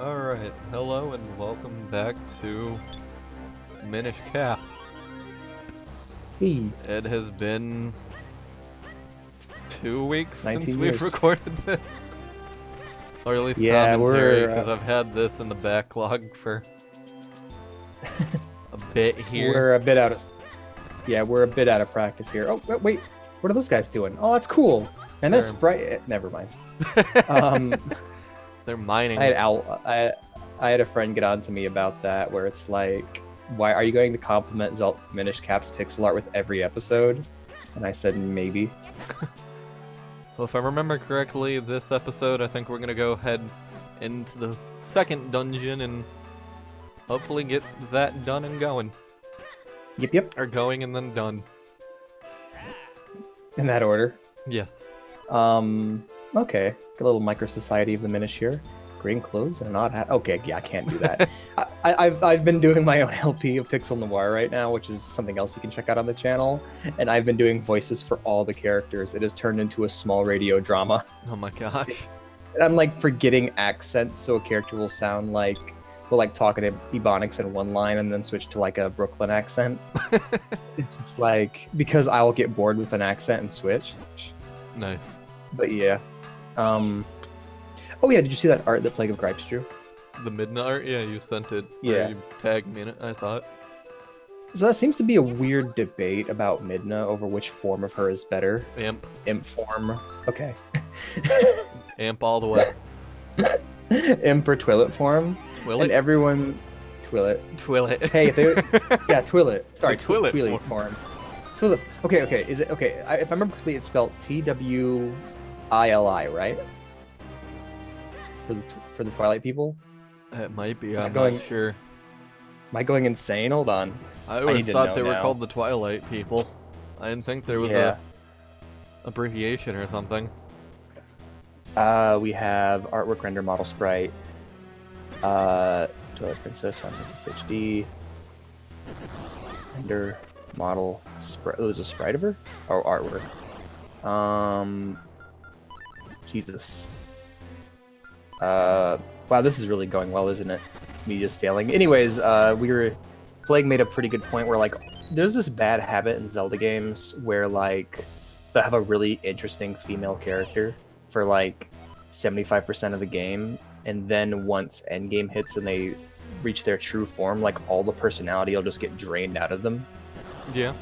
Alright, hello and welcome back to Minish Cap. Hey, It has been 2 weeks since 19 we've years. recorded this. Or at least Yeah, commentary, we're, because I've had this in the backlog for a bit here. we're a bit out of we're a bit out of practice here. Oh wait, what are those guys doing? Oh, that's cool. And this Sure. sprite, never mind. Um, They're mining. I had a friend get on to me about that, where it's like, why are you going to compliment Zelda Minish Cap's pixel art with every episode? And I said maybe. So if I remember correctly, this episode, I think we're gonna go head into the second dungeon and hopefully get that done and going. Yep. Or going and then done. In that order. Yes. Okay. Got a little micro society of the Minish here. Green clothes and an odd hat. Okay, yeah, I can't do that. I've been doing my own LP of Pixel Noir right now, which is something else you can check out on the channel. And I've been doing voices for all the characters. It has turned into a small radio drama. Oh my gosh. And I'm like forgetting accents, so a character will sound like talking in Ebonics in one line and then switch to like a Brooklyn accent. It's just like, because I'll get bored with an accent and switch. Nice. But yeah. Oh yeah, did you see that art that Plague of Gripes drew? The midnight art? Yeah, you sent it. Yeah. You tagged me in it. I saw it. So that seems to be a weird debate about Midna over which form of her is better. Amp. Imp form. Okay. Amp all the way. Imp or Twillet form. Twillet? And everyone... Twillet. Twillet. Hey, if they... Yeah, Twillet. Sorry, The Twillet Twilly form. Twillet. Okay. Is it... Okay, if I remember correctly, it's spelled Twili, right? For the Twilight people? It might be. I'm going- not sure. Am I going insane? Hold on. I need always to thought know they were now. called the Twilight people. I didn't think there was Yeah. a abbreviation or something. We have artwork render model sprite. Twilight Princess, Final Fantasy HD. Render model sprite. Oh, there's a sprite of her? Oh, artwork. Jesus. Wow, this is really going well, isn't it? Me just failing. Anyways, Plague made a pretty good point where, like, there's this bad habit in Zelda games where, like, they have a really interesting female character for, like, 75% of the game, and then once endgame hits and they reach their true form, like, all the personality will just get drained out of them. Yeah.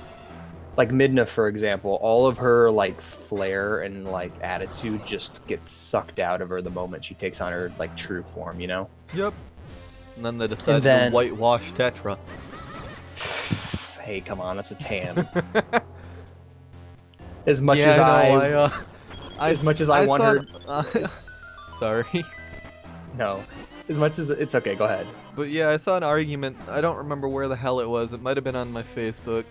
Like Midna, for example, all of her like flair and like attitude just gets sucked out of her the moment she takes on her like true form, you know? Yep. And then they decided then- to whitewash Tetra. Hey, come on, that's a tan. As much yeah, as as much as I want her. Sorry. No. As much as it's okay, go ahead. But yeah, I saw an argument. I don't remember where the hell it was. It might have been on my Facebook.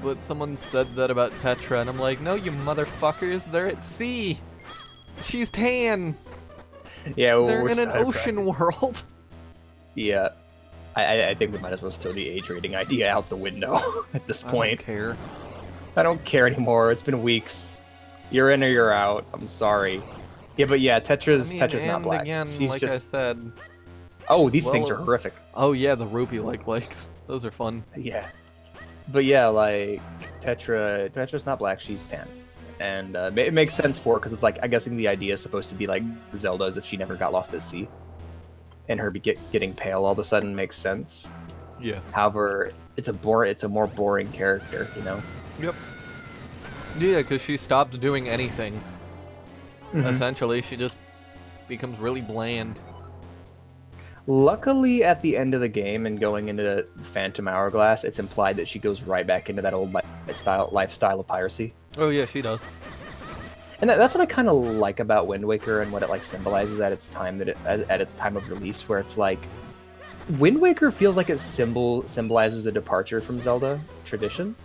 But someone said that about Tetra, and I'm like, no, you motherfuckers, they're at sea. She's tan. Yeah, well, They're we're in an sidetracked. ocean world. Yeah. I think we might as well throw the age rating idea out the window at this I point. don't care. I don't care anymore. It's been weeks. You're in or you're out. I'm sorry. Yeah, but yeah, Tetra's not and black. again, She's like just... I said. Oh, these things are well- horrific. Oh yeah, the rupee-like legs. Those are fun. Yeah. But yeah, like, Tetra's not black, she's tan. And it makes sense for her, because it's like, I'm guessing the idea is supposed to be like Zelda as if she never got lost at sea. And her getting pale all of a sudden makes sense. Yeah. However, it's a more boring character, you know? Yep. Yeah, because she stopped doing anything. Essentially, she just becomes really bland. Luckily, at the end of the game and going into Phantom Hourglass, it's implied that she goes right back into that old lifestyle of piracy. Oh yeah, she does. And that's what I kind of like about Wind Waker and what it like symbolizes at its time at its time of release, where it's like Wind Waker feels like it symbolizes a departure from Zelda tradition,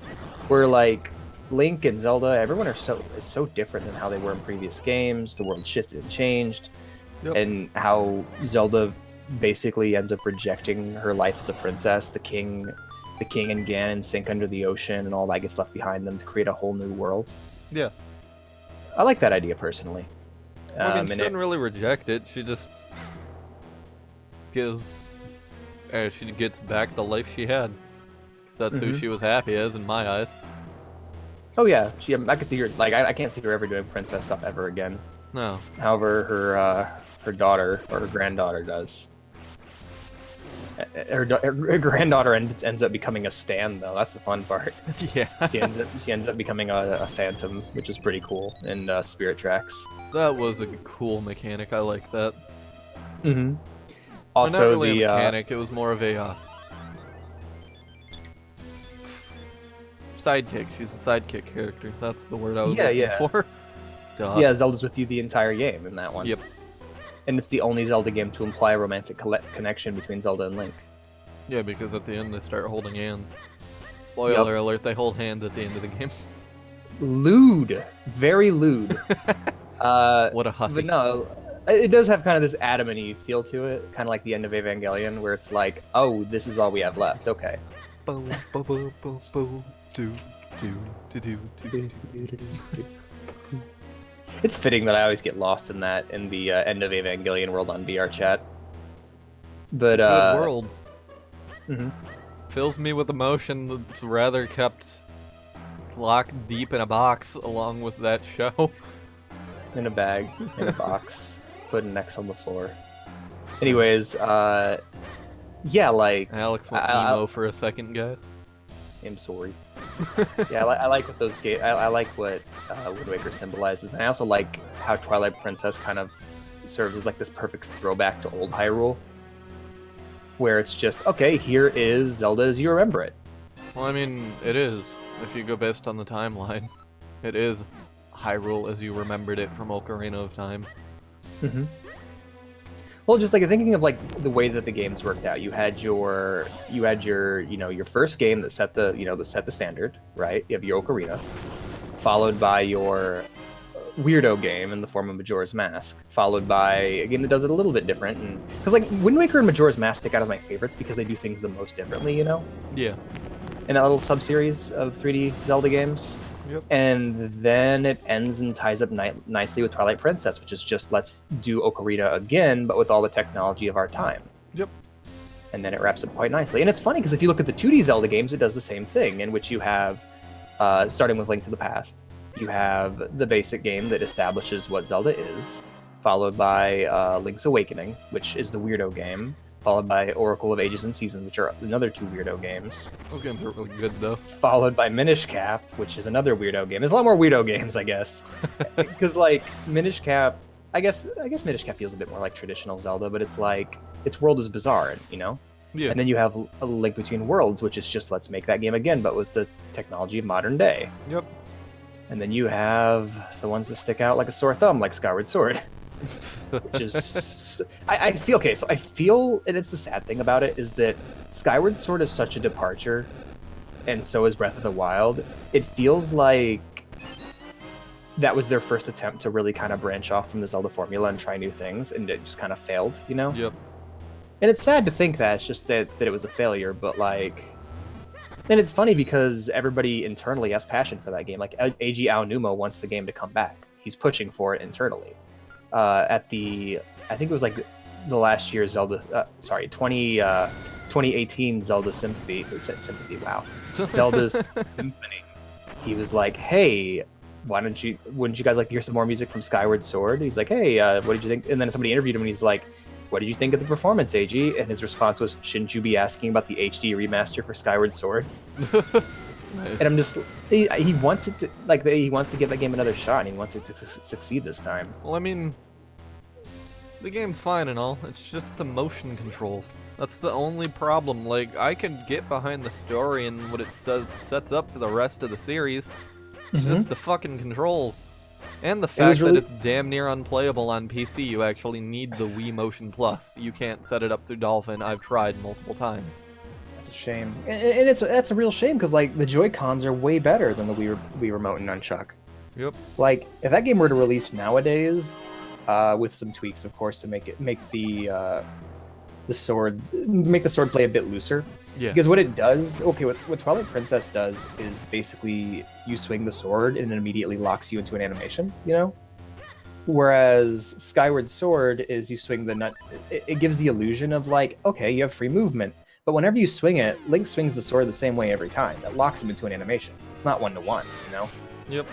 where like Link and Zelda, everyone is so different than how they were in previous games. The world shifted and changed, and how Zelda basically ends up rejecting her life as a princess. The king and Ganon sink under the ocean, and all that gets left behind them to create a whole new world. Yeah. I like that idea personally. I mean, she didn't really reject it. She just because she gets back the life she had. 'Cause that's who she was happy as in my eyes. Oh yeah, I could see her like I can't see her ever doing princess stuff ever again. No. However, her daughter or her granddaughter does. Her granddaughter ends up becoming a Stan though. That's the fun part. Yeah. She ends up becoming a Phantom, which is pretty cool in Spirit Tracks. That was a cool mechanic. I like that. Mm-hmm. Well, not Also, really a mechanic. It was more of a sidekick. She's a sidekick character. That's the word I was looking for. Duh. Yeah, Zelda's with you the entire game in that one. Yep. And it's the only Zelda game to imply a romantic connection between Zelda and Link. Yeah, because at the end they start holding hands. Spoiler alert, they hold hands at the end of the game. Lewd. Very lewd. What a hussy. But no, it does have kind of this Adam-y feel to it, kind of like the end of Evangelion, where it's like, oh, this is all we have left, okay. It's fitting that I always get lost in that in the end of Evangelion world on VR chat. But good world. Fills me with emotion that's rather kept locked deep in a box along with that show. In a bag, in a box, put an X on the floor. Anyways, yeah, like Alex went emo for a second, guys. I'm sorry. Yeah, I like what those games. I like what Wind Waker symbolizes, and I also like how Twilight Princess kind of serves as like this perfect throwback to old Hyrule, where it's just okay. Here is Zelda as you remember it. Well, I mean, it is. If you go based on the timeline, it is Hyrule as you remembered it from Ocarina of Time. Mm-hmm. Well, just like thinking of like the way that the games worked out, you had your your first game that set the standard, right? You have your Ocarina, followed by your weirdo game in the form of Majora's Mask, followed by a game that does it a little bit different. And because like Wind Waker and Majora's Mask stick out as my favorites because they do things the most differently, you know? Yeah. In that little sub-series of 3D Zelda games. Yep. And then it ends and ties up nicely with Twilight Princess, which is just let's do Ocarina again, but with all the technology of our time. Yep. And then it wraps up quite nicely. And it's funny because if you look at the 2D Zelda games, it does the same thing, in which you have, starting with Link to the Past, you have the basic game that establishes what Zelda is, followed by Link's Awakening, which is the weirdo game, followed by Oracle of Ages and Seasons, which are another two weirdo games. Those games are really good, though. Followed by Minish Cap, which is another weirdo game. There's a lot more weirdo games, I guess. Because, like, Minish Cap... I guess Minish Cap feels a bit more like traditional Zelda, but it's like... Its world is bizarre, you know? Yeah. And then you have A Link Between Worlds, which is just let's make that game again, but with the technology of modern day. Yep. And then you have the ones that stick out like a sore thumb, like Skyward Sword. Which is I feel okay, so I feel, and it's the sad thing about it is that Skyward Sword is such a departure, and so is Breath of the Wild. It feels like that was their first attempt to really kind of branch off from the Zelda formula and try new things, and it just kind of failed, you know? Yep. And it's sad to think that it's just that it was a failure, but like, and it's funny because everybody internally has passion for that game. Like Eiji Aonuma wants the game to come back. He's pushing for it internally. I think it was like the last year's Zelda, 2018 Zelda Symphony, wow. Zelda's Symphony. He was like, hey, wouldn't you guys like to hear some more music from Skyward Sword? He's like, hey, what did you think? And then somebody interviewed him and he's like, what did you think of the performance, Eiji? And his response was, shouldn't you be asking about the HD remaster for Skyward Sword? Nice. And I'm just, he wants it to, like, he wants to give that game another shot, and he wants it to succeed this time. Well, I mean, the game's fine and all, it's just the motion controls. That's the only problem. Like, I can get behind the story and what it sets up for the rest of the series. It's just the fucking controls. And the fact that it's damn near unplayable on PC. You actually need the Wii Motion Plus. You can't set it up through Dolphin. I've tried multiple times. That's a shame. And that's a real shame, because like the Joy-Cons are way better than the Wii Remote and Nunchuck. Yep. Like, if that game were to release nowadays, with some tweaks, of course, to make the sword play a bit looser. Yeah. Because what it does, what Twilight Princess does is basically you swing the sword and it immediately locks you into an animation, you know? Whereas Skyward Sword is you swing the nut. It gives the illusion of like, okay, you have free movement. But whenever you swing it, Link swings the sword the same way every time. That locks him into an animation. It's not one-to-one, you know? Yep.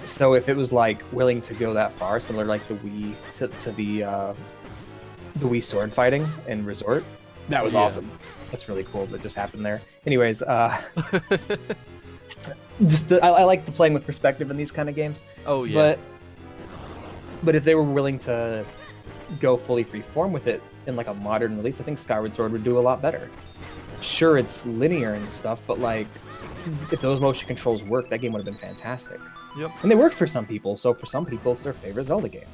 So if it was like willing to go that far, similar like the Wii to the Wii sword fighting in Resort, that was awesome. That's really cool that just happened there. Anyways, just I like the playing with perspective in these kind of games. Oh yeah. But if they were willing to go fully freeform with it in like a modern release, I think Skyward Sword would do a lot better. Sure, it's linear and stuff, but like if those motion controls worked, that game would have been fantastic. Yep. And they worked for some people, so for some people, it's their favorite Zelda game.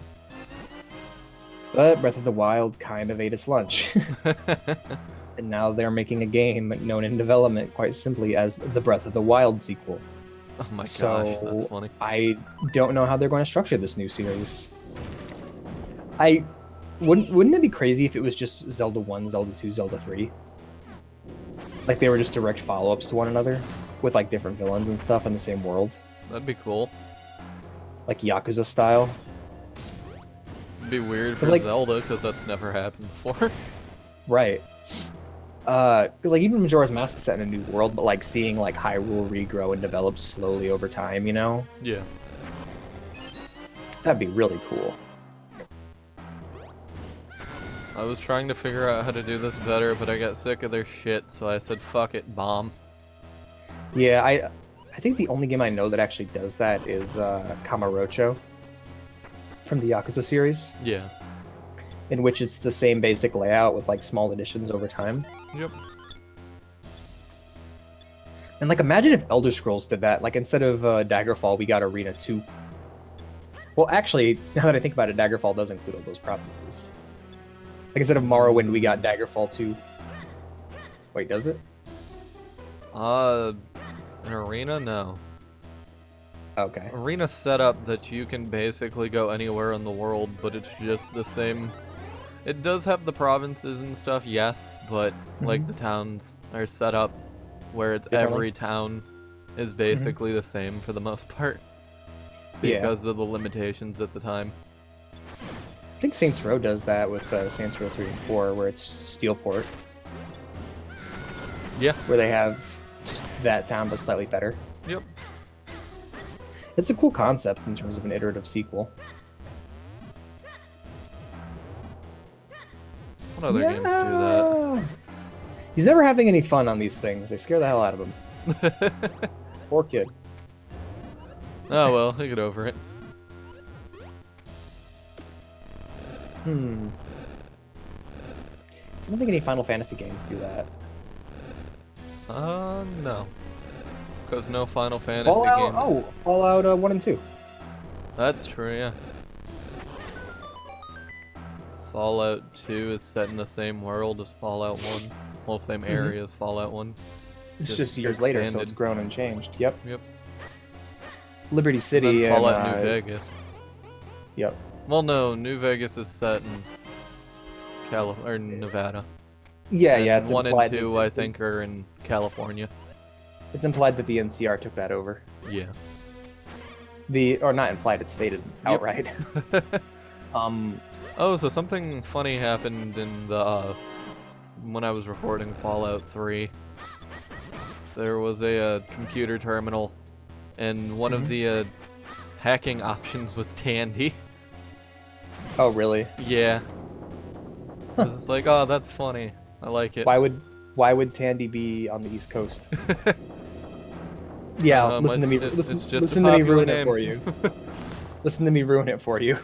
But Breath of the Wild kind of ate its lunch. And now they're making a game known in development quite simply as the Breath of the Wild sequel. Oh my gosh, So that's funny. I don't know how they're going to structure this new series. Wouldn't it be crazy if it was just Zelda 1, Zelda 2, Zelda 3? Like they were just direct follow-ups to one another with like different villains and stuff in the same world. That'd be cool. Like Yakuza style. It'd be weird for like- Zelda, because that's never happened before. Right. Because like even Majora's Mask is set in a new world, but like seeing like Hyrule regrow and develop slowly over time, you know? Yeah. That'd be really cool. I was trying to figure out how to do this better, but I got sick of their shit, so I said, fuck it, bomb. Yeah, I think the only game I know that actually does that is Kamurocho from the Yakuza series, Yeah. in which it's the same basic layout with like small additions over time. Yep. And like imagine if Elder Scrolls did that. Like instead of Daggerfall, we got Arena 2. Well, actually, now that I think about it, Daggerfall does include all those provinces. Like instead of Morrowind, we got Daggerfall 2. Wait, does it? An arena? No. Okay. Arena's set up that you can basically go anywhere in the world, but it's just the same. It does have the provinces and stuff, yes, but like the towns are set up where it's Differently? every town is basically the same for the most part. Yeah. Because of the limitations at the time. I think Saints Row does that with Saints Row 3 and 4, where it's Steelport, Yeah. where they have just that town but slightly better. Yep. It's a cool concept in terms of an iterative sequel. What other games do that? He's never having any fun on these things. They scare the hell out of him. Poor kid. Oh well, I get over it. I don't think any Final Fantasy games do that. No. Because no Final Fantasy Fallout, game. Fallout 1 and 2. That's true, yeah. Fallout 2 is set in the same world as Fallout 1. Well, same area as Fallout 1. It's just years later, so it's expanded. grown and changed. Yep. Yep. Liberty And City then and Fallout New Vegas. Yep. Well, no, New Vegas is set in Nevada. Yeah, And yeah. It's 1 and implied 2, that- I think, are in California. It's implied that the NCR took that over. Yeah. Or not implied, it's stated outright. Oh, so something funny happened in the when I was recording Fallout 3. There was a computer terminal, and one of the hacking options was Tandy. Oh, really? Yeah. I was like, oh, that's funny. I like it. Why would Tandy be on the East Coast? Yeah, listen to me. it's Listen, just a listen to me popular ruin it name. for you. Listen to me ruin it for you.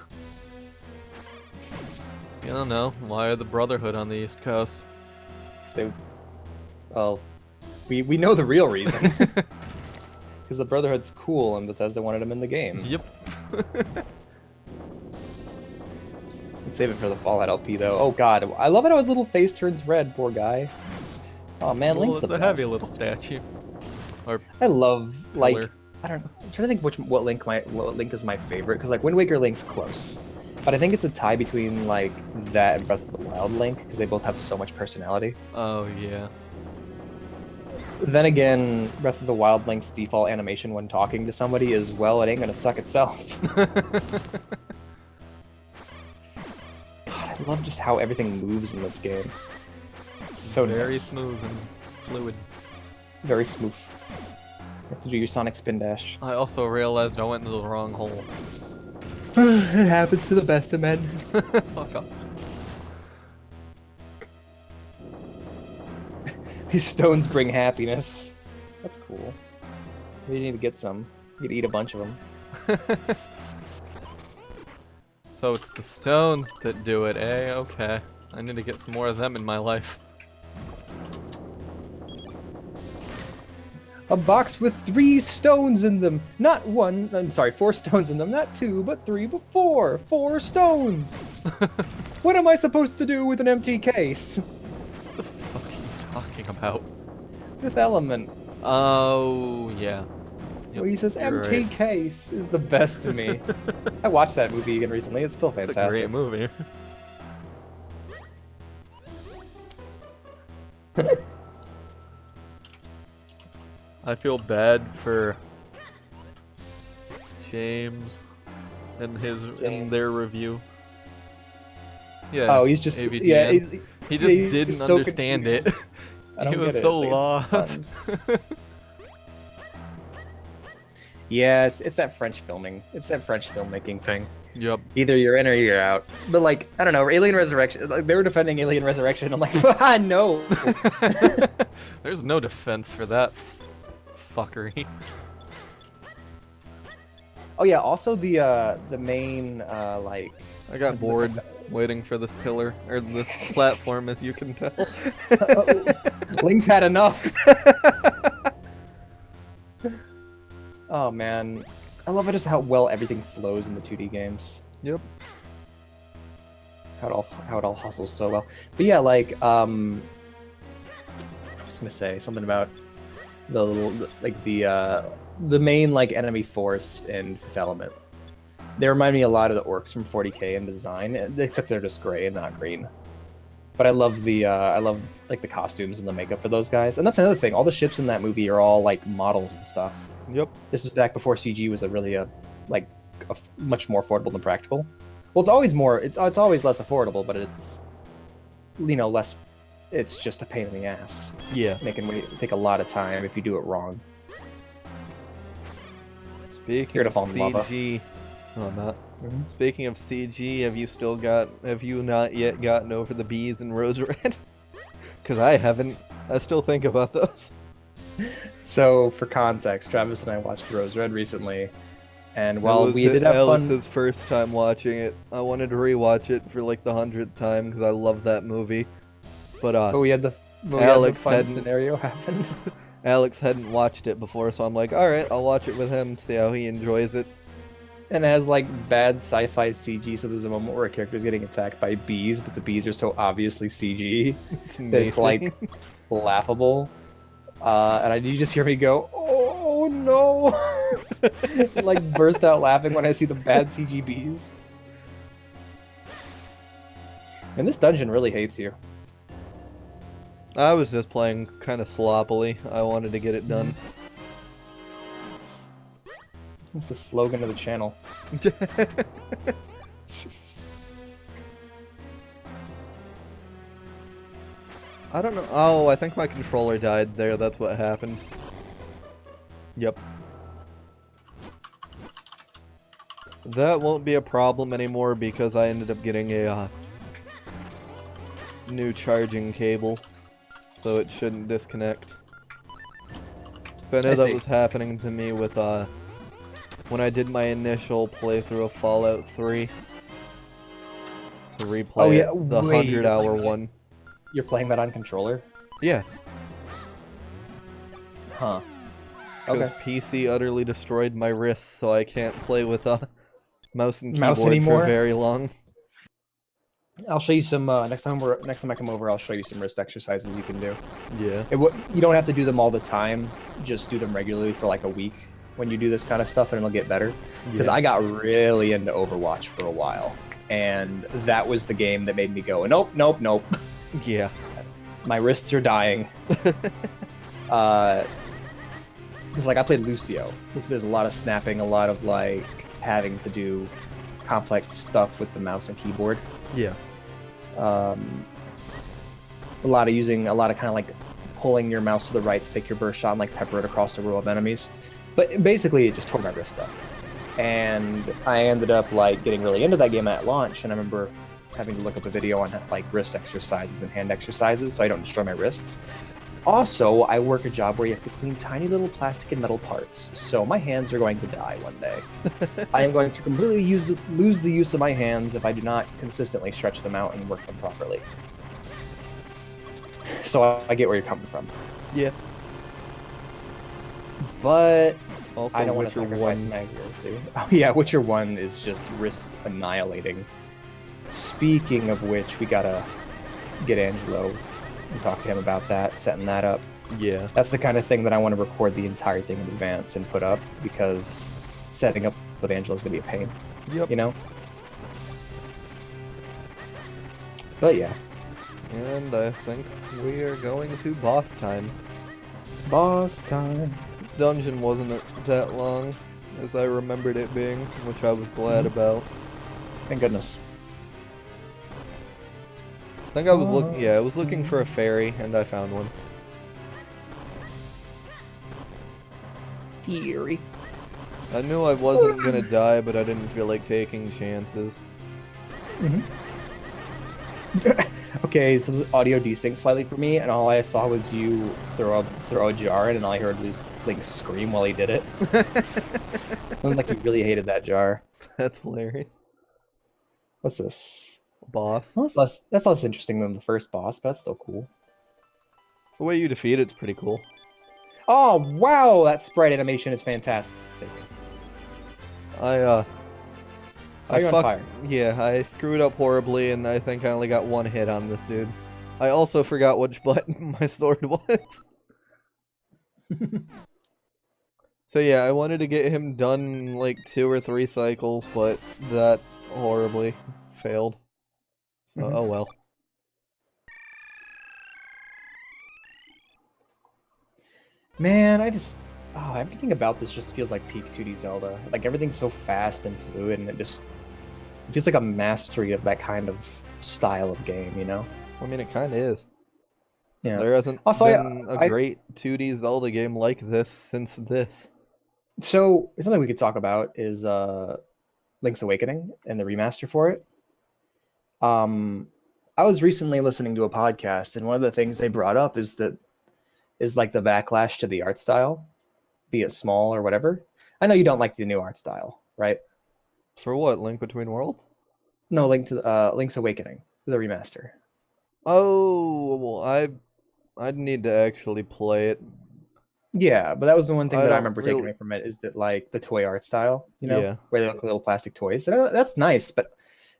I don't know. Why are the Brotherhood on the East Coast? So, well, we know the real reason. Because the Brotherhood's cool, and Bethesda wanted him in the game. Yep. Let's save it for the Fallout LP, though. Oh god, I love it how his little face turns red. Poor guy. Oh man, Well, Link's it's the a heavy best. little statue. Or I love like pillar. I don't know. I'm trying to think what Link is my favorite because like Wind Waker Link's close, but I think it's a tie between like that and Breath of the Wild Link because they both have so much personality. Oh yeah. Then again, Breath of the Wild Link's default animation when talking to somebody is, well, it ain't gonna suck itself. God, I love just how everything moves in this game. It's so Very nice. smooth and fluid. Very smooth. You have to do your Sonic spin dash. I also realized I went into the wrong hole. It happens to the best of men. Fuck off. These stones bring happiness. That's cool. We need to get some. You could eat a bunch of them. So it's the stones that do it, eh? Okay. I need to get some more of them in my life. A box with 3 stones in them. Not 1, I'm sorry, 4 stones in them. Not 2, but 3, but 4. 4 stones. What am I supposed to do with an empty case? What the fuck are you talking about? Fifth Element. Oh, yeah. Yep, Where he says you're empty right. case is the best to me. I watched that movie again recently. It's still It's fantastic. a great movie. I feel bad for James and their review. Yeah. Oh, he's just AVGN. yeah. He just he's didn't so understand it. confused. I don't He was get it. so It's like, it's lost. fun. Yeah, it's that French filming. It's that French filmmaking thing. Yep. Either you're in or you're out. But like, I don't know, Alien Resurrection. Like, they were defending Alien Resurrection. I'm like, no. There's no defense for that fuckery. Oh yeah. Also the main like. I got bored waiting for this pillar or this platform, as you can tell. Link's had enough. Oh man, I love it just how well everything flows in the 2D games. Yep. How it all hustles so well. But yeah, like I was gonna say something about the little like the main like enemy force in Fifth Element. They remind me a lot of the orcs from 40K in design, except they're just gray and not green. But I love like the costumes and the makeup for those guys. And that's another thing. All the ships in that movie are all like models and stuff. Yep. This is back before CG was much more affordable than practical. Well, it's always more. It's always less affordable, but it's less. It's just a pain in the ass. Yeah. It can take a lot of time if you do it wrong. Speaking You're of gonna fall in lava. CG, no, I'm not. Mhm. Speaking of CG, have you not yet gotten over the bees in Rose Red? Because I haven't. I still think about those. So, for context, Travis and I watched Rose Red recently, and It while was we did have Alex's fun, first time watching it. I wanted to rewatch it for like the 100th time because I love that movie. But we had the Alex fun hadn't- scenario happen. Alex hadn't watched it before, so I'm like, all right, I'll watch it with him, see how he enjoys it. And it has like bad sci-fi CG, so there's a moment where a character's getting attacked by bees, but the bees are so obviously CG It's that amazing. it's like laughable. And you just hear me go, "Oh no!" and, like burst out laughing when I see the bad CG bees. And this dungeon really hates you. I was just playing kind of sloppily. I wanted to get it done. That's the slogan of the channel. I don't know. Oh, I think my controller died there. That's what happened. Yep. That won't be a problem anymore because I ended up getting a new charging cable. So it shouldn't disconnect. Because I know I that see. was happening to me with when I did my initial playthrough of Fallout 3. To replay Oh, yeah, it, the wait, 100-hour you're playing one. You're playing that on controller? Yeah. Huh. Because Okay. PC utterly destroyed my wrists, so I can't play with mouse and Mouse keyboard anymore? for very long. I'll show you some next time I come over. I'll show you some wrist exercises you can do. Yeah. You don't have to do them all the time. Just do them regularly for like a week when you do this kind of stuff, and it'll get better. Because Yeah. I got really into Overwatch for a while, and that was the game that made me go, nope, nope, nope. Yeah. My wrists are dying. Because like I played Lucio, which there's a lot of snapping, a lot of like having to do complex stuff with the mouse and keyboard. Yeah. A lot of kind of like pulling your mouse to the right to take your burst shot and like pepper it across the row of enemies. But basically, it just tore my wrist stuff. And I ended up like getting really into that game at launch, and I remember having to look up a video on like wrist exercises and hand exercises so I don't destroy my wrists. Also, I work a job where you have to clean tiny little plastic and metal parts, so my hands are going to die one day. I am going to completely lose the use of my hands if I do not consistently stretch them out and work them properly. So I get where you're coming from. Yeah. But Also, I don't want to Witcher sacrifice 1. my accuracy. Oh yeah, Witcher 1 is just wrist annihilating. Speaking of which, we gotta get Angelo and talk to him about that, setting that up. Yeah. That's the kind of thing that I want to record the entire thing in advance and put up, because setting up with Angelo is going to be a pain. Yep. You know? But yeah. And I think we are going to boss time. Boss time. This dungeon wasn't that long as I remembered it being, which I was glad about. Thank goodness. I think I was I was looking for a fairy, and I found one. Fury. I knew I wasn't gonna die, but I didn't feel like taking chances. Okay, so this audio desynced slightly for me, and all I saw was you throw a jar in, and all I heard was Link scream while he did it. Like he really hated that jar. That's hilarious. What's this? Boss. Well, that's less interesting than the first boss, but that's still cool. The way you defeat it's pretty cool. Oh wow, that sprite animation is fantastic. I You're on fire. Yeah, I screwed up horribly, and I think I only got one hit on this dude. I also forgot which button my sword was. So yeah, I wanted to get him done in like 2 or 3 cycles, but that horribly failed. So, oh well. Man, everything about this just feels like peak 2D Zelda. Like everything's so fast and fluid, and it feels like a mastery of that kind of style of game, you know? I mean, it kind of is. Yeah. There hasn't Also, been a great 2D Zelda game like this since this. So something we could talk about is Link's Awakening and the remaster for it. I was recently listening to a podcast, and one of the things they brought up is like the backlash to the art style, be it small or whatever. I know you don't like the new art style, right? For what? Link Between Worlds? No, Link's Awakening, the remaster. Oh, well, I'd need to actually play it. Yeah, but that was the one thing I that I don't remember really- taking away from it, is that like the toy art style, you know, Yeah. where they look like little plastic toys. And that's nice, but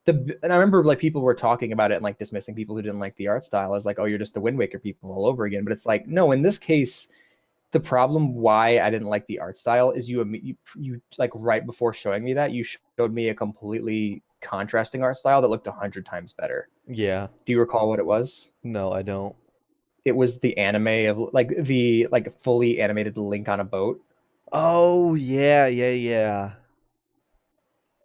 and I remember like people were talking about it and like dismissing people who didn't like the art style as like, oh, you're just the Wind Waker people all over again. But it's like, no, in this case, the problem why I didn't like the art style is you like right before showing me that, you showed me a completely contrasting art style that looked 100 times better. Yeah. Do you recall what it was? No, I don't. It was the anime of like the fully animated Link on a boat. Oh, yeah.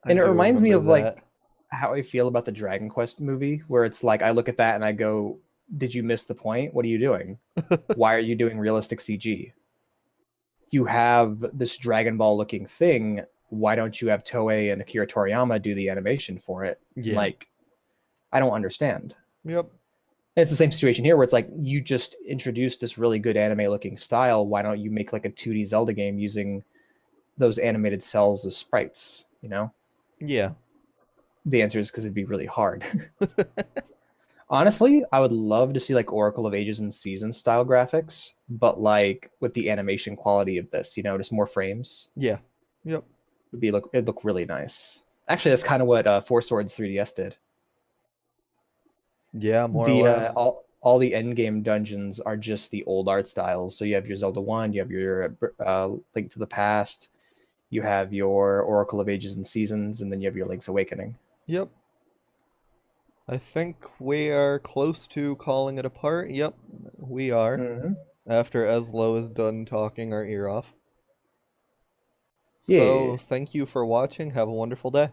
And it reminds me of that. like how I feel about the Dragon Quest movie, where it's like I look at that and I go, did you miss the point? What are you doing? Why are you doing realistic CG? You have this Dragon Ball looking thing. Why don't you have Toei and Akira Toriyama do the animation for it? Yeah. Like, I don't understand. Yep. And it's the same situation here where it's like, you just introduced this really good anime looking style. Why don't you make like a 2D Zelda game using those animated cells as sprites, you know? Yeah. The answer is because it'd be really hard. Honestly, I would love to see like Oracle of Ages and Seasons style graphics, but like with the animation quality of this, you know, just more frames. Yeah. Yep. It'd look really nice. Actually, that's kind of what Four Swords 3DS did. Yeah, more or less. All the end game dungeons are just the old art styles. So you have your Zelda 1, you have your Link to the Past, you have your Oracle of Ages and Seasons, and then you have your Link's Awakening. Yep. I think we are close to calling it apart. Yep, we are. Mm-hmm. after Eslo is done talking our ear off. Yeah. So, thank you for watching. Have a wonderful day.